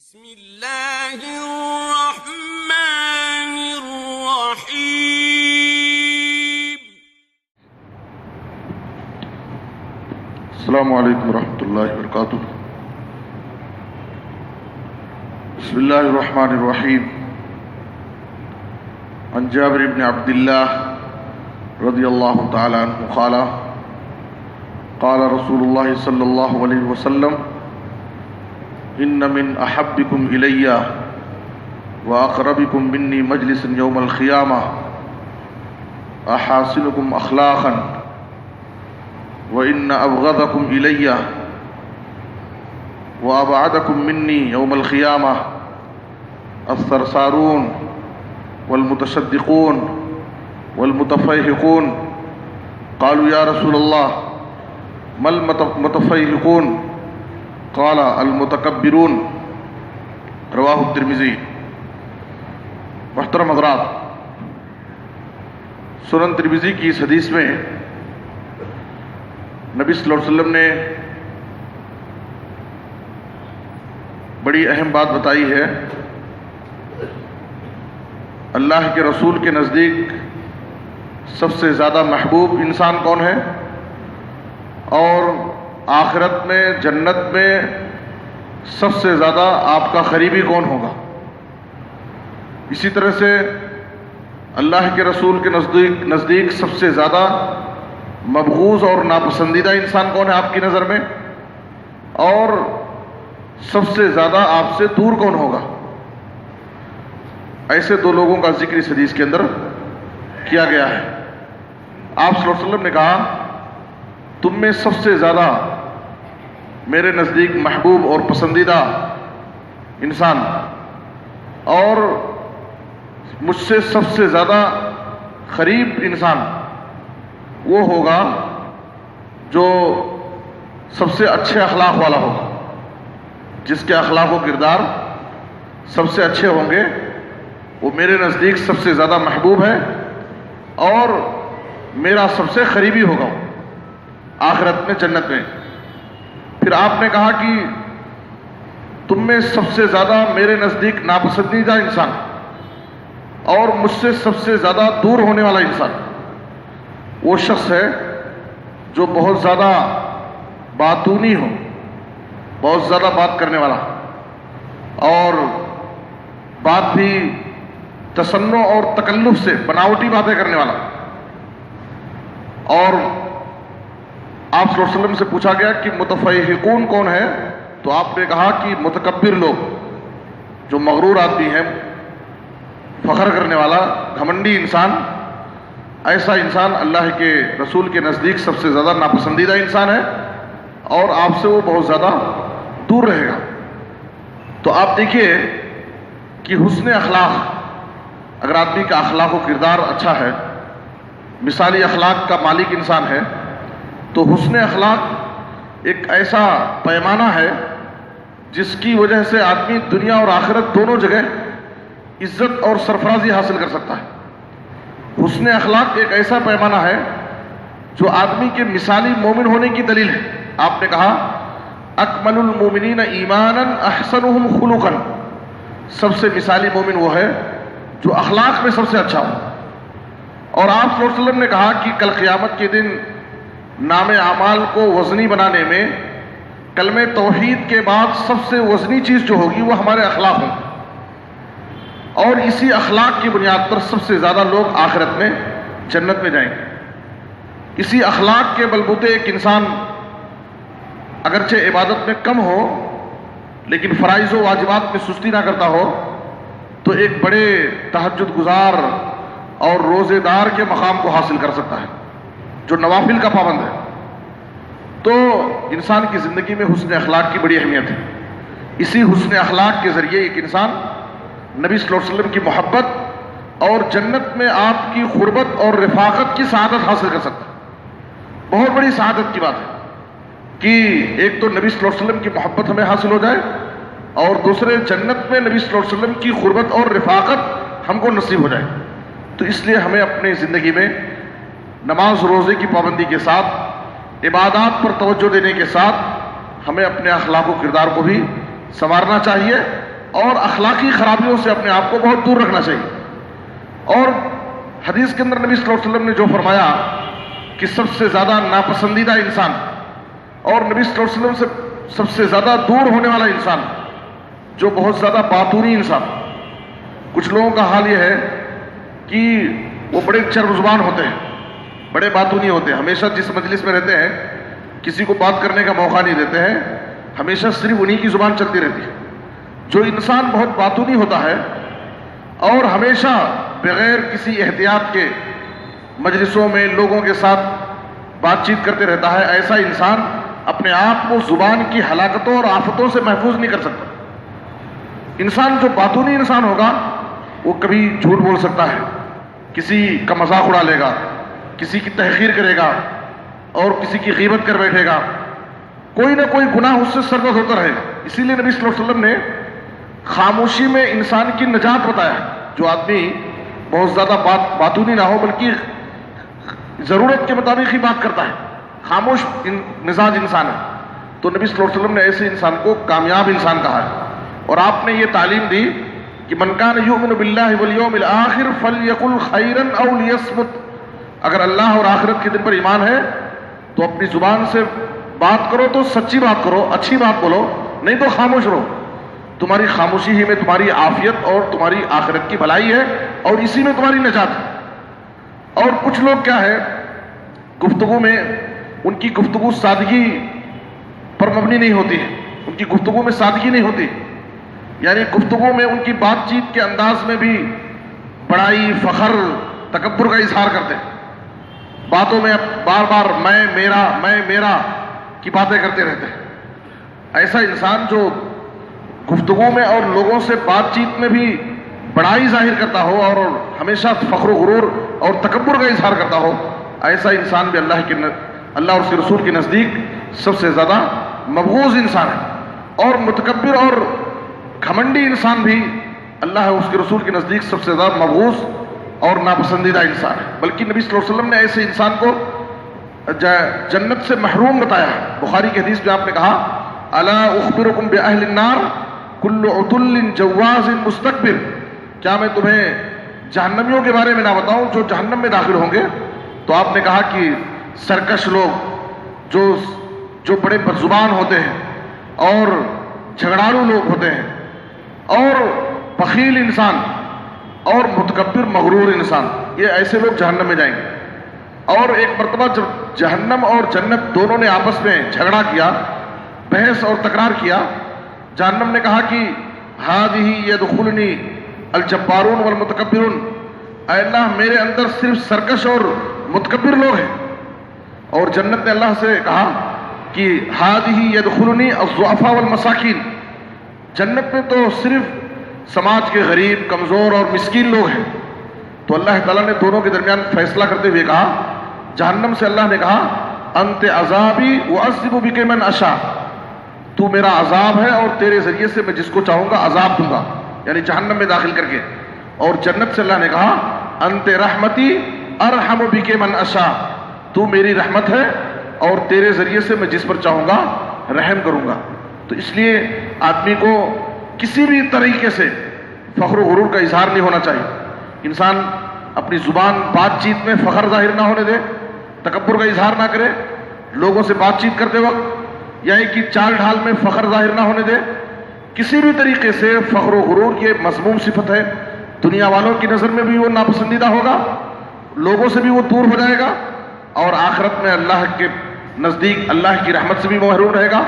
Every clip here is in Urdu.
بسم اللہ الرحمن الرحیم۔ السلام علیکم ورحمۃ اللہ وبرکاتہ۔ بسم اللہ الرحمن الرحیم۔ عن جابر بن عبد اللہ رضی اللہ تعالی عنہ قال قال رسول اللہ صلی اللہ علیہ وسلم ان من احبکم الی واقربکم منی مجلسا یوم القیامہ احاسنکم اخلاقا وان ابغضکم الی وابعدکم منی یوم القیامہ الثرثارون والمتصدقون والمتفیہقون قالوا یا رسول اللہ ما المتفیہقون قال المتکبرون رواہ الترمذی۔ محترم حضرات، سنن ترمذی کی اس حدیث میں نبی صلی اللہ علیہ وسلم نے بڑی اہم بات بتائی ہے۔ اللہ کے رسول کے نزدیک سب سے زیادہ محبوب انسان کون ہے، اور آخرت میں جنت میں سب سے زیادہ آپ کا قریبی کون ہوگا۔ اسی طرح سے اللہ کے رسول کے نزدیک سب سے زیادہ مبغوض اور ناپسندیدہ انسان کون ہے آپ کی نظر میں، اور سب سے زیادہ آپ سے دور کون ہوگا۔ ایسے دو لوگوں کا ذکر اس حدیث کے اندر کیا گیا ہے۔ آپ صلی اللہ علیہ وسلم نے کہا تم میں سب سے زیادہ میرے نزدیک محبوب اور پسندیدہ انسان اور مجھ سے سب سے زیادہ قریب انسان وہ ہوگا جو سب سے اچھے اخلاق والا ہوگا، جس کے اخلاق و کردار سب سے اچھے ہوں گے، وہ میرے نزدیک سب سے زیادہ محبوب ہے اور میرا سب سے قریبی ہوگا آخرت میں جنت میں۔ پھر آپ نے کہا کہ تم میں سب سے زیادہ میرے نزدیک ناپسندیدہ انسان اور مجھ سے سب سے زیادہ دور ہونے والا انسان وہ شخص ہے جو بہت زیادہ باتونی ہو، بہت زیادہ بات کرنے والا، اور بات بھی تصنع اور تکلف سے بناوٹی باتیں کرنے والا۔ اور آپ صلی اللہ علیہ وسلم سے پوچھا گیا کہ متفیہقون کون ہے، تو آپ نے کہا کہ متکبر لوگ، جو مغرور آدمی ہیں، فخر کرنے والا، گھمنڈی انسان، ایسا انسان اللہ کے رسول کے نزدیک سب سے زیادہ ناپسندیدہ انسان ہے اور آپ سے وہ بہت زیادہ دور رہے گا۔ تو آپ دیکھیے کہ حسن اخلاق، اگر آدمی کا اخلاق و کردار اچھا ہے، مثالی اخلاق کا مالک انسان ہے، تو حسن اخلاق ایک ایسا پیمانہ ہے جس کی وجہ سے آدمی دنیا اور آخرت دونوں جگہ عزت اور سرفرازی حاصل کر سکتا ہے۔ حسن اخلاق ایک ایسا پیمانہ ہے جو آدمی کے مثالی مومن ہونے کی دلیل ہے۔ آپ نے کہا اکمل المومنین ایمانا احسنہم خلقا، سب سے مثالی مومن وہ ہے جو اخلاق میں سب سے اچھا ہو۔ اور آپ صلی اللہ علیہ وسلم نے کہا کہ کل قیامت کے دن نام اعمال کو وزنی بنانے میں کلمہ توحید کے بعد سب سے وزنی چیز جو ہوگی وہ ہمارے اخلاق ہوں، اور اسی اخلاق کی بنیاد پر سب سے زیادہ لوگ آخرت میں جنت میں جائیں گے۔ اسی اخلاق کے بلبوتے ایک انسان اگرچہ عبادت میں کم ہو لیکن فرائض و واجبات میں سستی نہ کرتا ہو، تو ایک بڑے تہجد گزار اور روزے دار کے مقام کو حاصل کر سکتا ہے، جو نوافل کا پابند ہے۔ تو انسان کی زندگی میں حسن اخلاق کی بڑی اہمیت ہے۔ اسی حسن اخلاق کے ذریعے ایک انسان نبی صلی اللہ علیہ وسلم کی محبت اور جنت میں آپ کی قربت اور رفاقت کی سعادت حاصل کر سکتا ہے۔ بہت بڑی سعادت کی بات ہے کہ ایک تو نبی صلی اللہ علیہ وسلم کی محبت ہمیں حاصل ہو جائے، اور دوسرے جنت میں نبی صلی اللہ علیہ وسلم کی قربت اور رفاقت ہم کو نصیب ہو جائے۔ تو اس لیے ہمیں اپنی زندگی میں نماز روزے کی پابندی کے ساتھ، عبادات پر توجہ دینے کے ساتھ ہمیں اپنے اخلاق و کردار کو بھی سنوارنا چاہیے، اور اخلاقی خرابیوں سے اپنے آپ کو بہت دور رکھنا چاہیے۔ اور حدیث کے اندر نبی صلی اللہ علیہ وسلم نے جو فرمایا کہ سب سے زیادہ ناپسندیدہ انسان اور نبی صلی اللہ علیہ وسلم سے سب سے زیادہ دور ہونے والا انسان جو بہت زیادہ باتونی انسان۔ کچھ لوگوں کا حال یہ ہے کہ وہ بڑے چرب زبان ہوتے ہیں، بڑے باتونی ہوتے ہیں، ہمیشہ جس مجلس میں رہتے ہیں کسی کو بات کرنے کا موقع نہیں دیتے ہیں، ہمیشہ صرف انہی کی زبان چلتی رہتی ہے۔ جو انسان بہت باتونی ہوتا ہے اور ہمیشہ بغیر کسی احتیاط کے مجلسوں میں لوگوں کے ساتھ بات چیت کرتے رہتا ہے، ایسا انسان اپنے آپ کو زبان کی ہلاکتوں اور آفتوں سے محفوظ نہیں کر سکتا۔ انسان جو باتونی انسان ہوگا وہ کبھی جھوٹ بول سکتا ہے، کسی کا مذاق اڑا لے گا، کسی کی تحقیر کرے گا اور کسی کی غیبت کر بیٹھے گا، کوئی نہ کوئی گناہ اس سے سرزد ہوتا رہے گا۔ اسی لیے نبی صلی اللہ علیہ وسلم نے خاموشی میں انسان کی نجات بتایا۔ جو آدمی بہت زیادہ باتونی نہ ہو بلکہ ضرورت کے مطابق ہی بات کرتا ہے، خاموش مزاج انسان ہے، تو نبی صلی اللہ علیہ وسلم نے ایسے انسان کو کامیاب انسان کہا ہے۔ اور آپ نے یہ تعلیم دی کہ من کان یؤمن باللہ والیوم الآخر فلیقل خیرا او لیصمت، اگر اللہ اور آخرت کے دن پر ایمان ہے تو اپنی زبان سے بات کرو تو سچی بات کرو، اچھی بات بولو، نہیں تو خاموش رہو۔ تمہاری خاموشی ہی میں تمہاری عافیت اور تمہاری آخرت کی بھلائی ہے اور اسی میں تمہاری نجات ہے۔ اور کچھ لوگ کیا ہے، گفتگو میں ان کی گفتگو سادگی پر مبنی نہیں ہوتی ہے، ان کی گفتگو میں سادگی نہیں ہوتی، یعنی گفتگو میں ان کی بات چیت کے انداز میں بھی بڑائی، فخر، تکبر کا اظہار کرتے ہیں، باتوں میں بار بار میں میرا کی باتیں کرتے رہتے ہیں۔ ایسا انسان جو گفتگو میں اور لوگوں سے بات چیت میں بھی بڑائی ظاہر کرتا ہو اور ہمیشہ فخر و غرور اور تکبر کا اظہار کرتا ہو، ایسا انسان بھی اللہ اور اس کے رسول کے نزدیک سب سے زیادہ مبغوض انسان ہے۔ اور متکبر اور گھمنڈی انسان بھی اللہ اور اس کے رسول کے نزدیک سب سے زیادہ مبغوض اور ناپسندیدہ انسان ہے۔ بلکہ نبی صلی اللہ علیہ وسلم نے ایسے انسان کو جنت سے محروم بتایا ہے۔ بخاری کی حدیث میں آپ نے کہا الا اخبرکم باہل النار کل عتل جواز مستکبر، کیا میں تمہیں جہنمیوں کے بارے میں نہ بتاؤں جو جہنم میں داخل ہوں گے؟ تو آپ نے کہا کہ سرکش لوگ جو بڑے بدزبان ہوتے ہیں اور جھگڑالو لوگ ہوتے ہیں اور بخیل انسان اور متکبر مغرور انسان، یہ ایسے لوگ جہنم میں جائیں گے۔ اور ایک مرتبہ جب جہنم اور جنت دونوں نے آپس میں جھگڑا کیا، بحث اور تکرار کیا، جہنم نے کہا کہ ہذہ یدخلنی الجبارون والمتکبرون، اے اللہ میرے اندر صرف سرکش اور متکبر لوگ ہیں۔ اور جنت نے اللہ سے کہا کہ ہذہ یدخلنی الضعفاء والمساکین، جنت میں تو صرف سماج کے غریب، کمزور اور مسکین لوگ ہیں۔ تو اللہ تعالیٰ نے دونوں کے درمیان فیصلہ کرتے ہوئے کہا، جہنم سے اللہ نے کہا انت عذابی واعذب بک من اشاء، تو میرا عذاب ہے اور تیرے ذریعے سے میں جس کو چاہوں گا عذاب دوں گا، یعنی جہنم میں داخل کر کے۔ اور جنت سے اللہ نے کہا انت رحمتی ارحم بک من اشاء، تو میری رحمت ہے اور تیرے ذریعے سے میں جس پر چاہوں گا رحم کروں گا۔ تو اس لیے آدمی کو کسی بھی طریقے سے فخر و غرور کا اظہار نہیں ہونا چاہیے۔ انسان اپنی زبان بات چیت میں فخر ظاہر نہ ہونے دے، تکبر کا اظہار نہ کرے، لوگوں سے بات چیت کرتے وقت یا ایک کی چال ڈھال میں فخر ظاہر نہ ہونے دے۔ کسی بھی طریقے سے فخر و غرور یہ مذموم صفت ہے، دنیا والوں کی نظر میں بھی وہ ناپسندیدہ ہوگا، لوگوں سے بھی وہ دور ہو جائے گا، اور آخرت میں اللہ کے نزدیک اللہ کی رحمت سے بھی محروم رہے گا،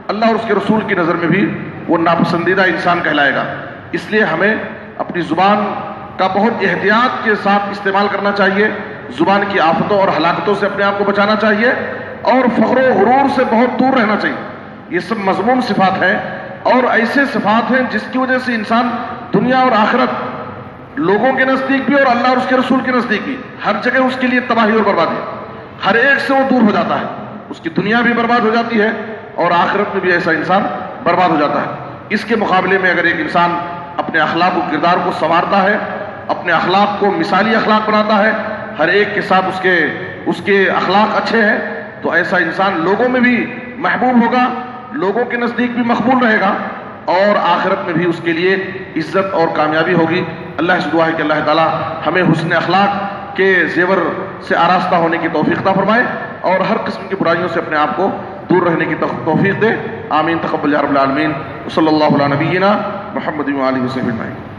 اللہ اور اس کے رسول کی نظر میں بھی وہ ناپسندیدہ انسان کہلائے گا۔ اس لیے ہمیں اپنی زبان کا بہت احتیاط کے ساتھ استعمال کرنا چاہیے، زبان کی آفتوں اور ہلاکتوں سے اپنے آپ کو بچانا چاہیے، اور فخر و غرور سے بہت دور رہنا چاہیے۔ یہ سب مذموم صفات ہیں اور ایسے صفات ہیں جس کی وجہ سے انسان دنیا اور آخرت، لوگوں کے نزدیک بھی اور اللہ اور اس کے رسول کے نزدیک بھی، ہر جگہ اس کے لیے تباہی اور بربادی، ہر ایک سے وہ دور ہو جاتا ہے، اس کی دنیا بھی برباد ہو جاتی ہے اور آخرت میں بھی ایسا انسان برباد ہو جاتا ہے۔ اس کے مقابلے میں اگر ایک انسان اپنے اخلاق و کردار کو سنوارتا ہے، اپنے اخلاق کو مثالی اخلاق بناتا ہے، ہر ایک کے ساتھ اس کے اخلاق اچھے ہیں، تو ایسا انسان لوگوں میں بھی محبوب ہوگا، لوگوں کے نزدیک بھی مقبول رہے گا اور آخرت میں بھی اس کے لیے عزت اور کامیابی ہوگی۔ اللہ سے دعا ہے کہ اللہ تعالیٰ ہمیں حسن اخلاق کے زیور سے آراستہ ہونے کی توفیق عطا فرمائے اور ہر قسم کی برائیوں سے اپنے آپ کو دور رہنے کی توفیق دے۔ آمین، تقبل یا رب العالمین۔ صلی اللہ علیہ نبینا محمد و آلہ وصحبہ اجمعین۔